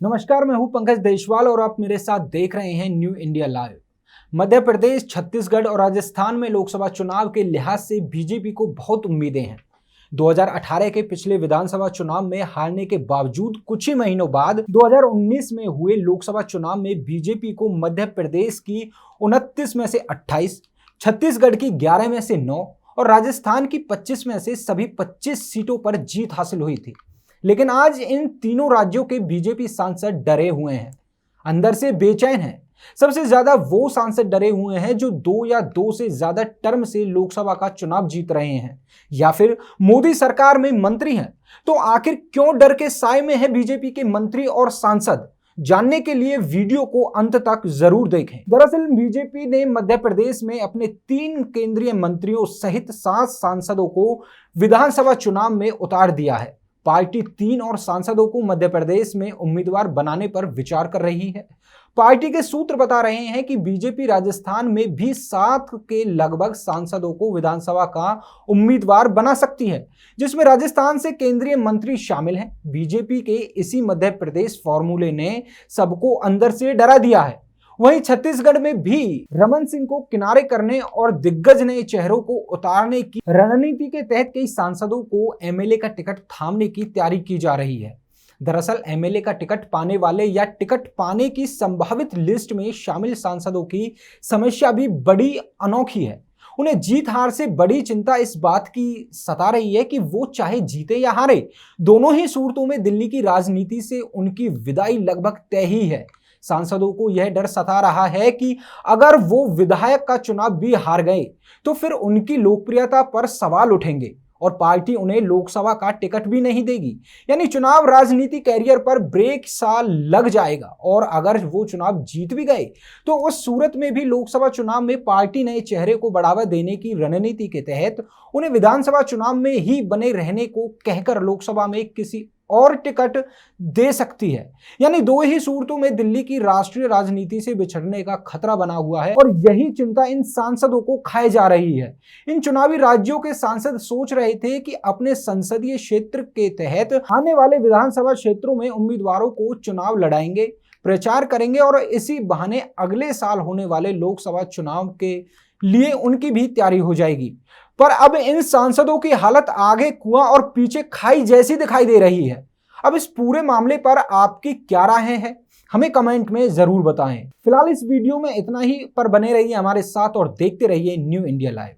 नमस्कार, मैं हूं पंकज देशवाल और आप मेरे साथ देख रहे हैं new India live. Madhya Pradesh, Chhattisgarh और राजस्थान में लोकसभा चुनाव के लिहाज से बीजेपी को बहुत उम्मीदें हैं। 2018 के पिछले विधानसभा चुनाव में हारने के बावजूद कुछ ही महीनों बाद 2019 में हुए लोकसभा चुनाव में बीजेपी को मध्य प्रदेश की 29 में से 28, छत्तीसगढ़ की 11 में से 9 और राजस्थान की 25 में से सभी 25 सीटों पर जीत हासिल हुई थी। लेकिन आज इन तीनों राज्यों के बीजेपी सांसद डरे हुए हैं, अंदर से बेचैन हैं। सबसे ज्यादा वो सांसद डरे हुए हैं जो 2 या 2 से ज्यादा टर्म से लोकसभा का चुनाव जीत रहे हैं या फिर मोदी सरकार में मंत्री हैं। तो आखिर क्यों डर के साए में है बीजेपी के मंत्री और सांसद? जानने के लिए वीडियो को अंत तक जरूर देखें। दरअसल बीजेपी ने मध्य प्रदेश में अपने 3 केंद्रीय मंत्रियों सहित 7 सांसदों को विधानसभा चुनाव में उतार दिया है। पार्टी 3 और सांसदों को मध्य प्रदेश में उम्मीदवार बनाने पर विचार कर रही है। पार्टी के सूत्र बता रहे हैं कि बीजेपी राजस्थान में भी 7 के लगभग सांसदों को विधानसभा का उम्मीदवार बना सकती है, जिसमें राजस्थान से केंद्रीय मंत्री शामिल हैं। बीजेपी के इसी मध्य प्रदेश फॉर्मूले ने सबको अंदर से डरा दिया है। वहीं छत्तीसगढ़ में भी रमन सिंह को किनारे करने और दिग्गज नए चेहरों को उतारने की रणनीति के तहत कई सांसदों को एमएलए का टिकट थामने की तैयारी की जा रही है। दरअसल एमएलए का टिकट पाने वाले या टिकट पाने की संभावित लिस्ट में शामिल सांसदों की समस्या भी बड़ी अनोखी है। उन्हें जीत हार से बड़ी चिंता इस बात की सता रही है कि वो चाहे जीते या हारे, दोनों ही सूरतों में दिल्ली की राजनीति से उनकी विदाई लगभग तय ही है। सांसदों को यह डर सता रहा है कि अगर वो विधायक का चुनाव भी हार गए तो फिर उनकी लोकप्रियता पर सवाल उठेंगे और पार्टी उन्हें लोकसभा का टिकट भी नहीं देगी। यानी चुनाव राजनीति कैरियर पर ब्रेक सा लग जाएगा। और अगर वो चुनाव जीत भी गए तो उस सूरत में भी लोकसभा चुनाव में पार्टी नए चेहरे को बढ़ावा देने की रणनीति के तहत उन्हें विधानसभा चुनाव में ही बने रहने को कहकर लोकसभा में किसी और टिकट दे सकती है। यानी 2 ही सूरतों में दिल्ली की राष्ट्रीय राजनीति से बिछड़ने का खतरा बना हुआ है और यही चिंता इन सांसदों को खाए जा रही है। इन चुनावी राज्यों के सांसद सोच रहे थे कि अपने संसदीय क्षेत्र के तहत आने वाले विधानसभा क्षेत्रों में उम्मीदवारों को चुनाव लड़ाएंगे, प्रचार करेंगे और इसी बहाने अगले साल होने वाले लोकसभा चुनाव के लिए उनकी भी तैयारी हो जाएगी। पर अब इन सांसदों की हालत आगे कुआं और पीछे खाई जैसी दिखाई दे रही है। अब इस पूरे मामले पर आपकी क्या राय है, हमें कमेंट में जरूर बताएं। फिलहाल इस वीडियो में इतना ही, पर बने रहिए हमारे साथ और देखते रहिए न्यू इंडिया लाइव।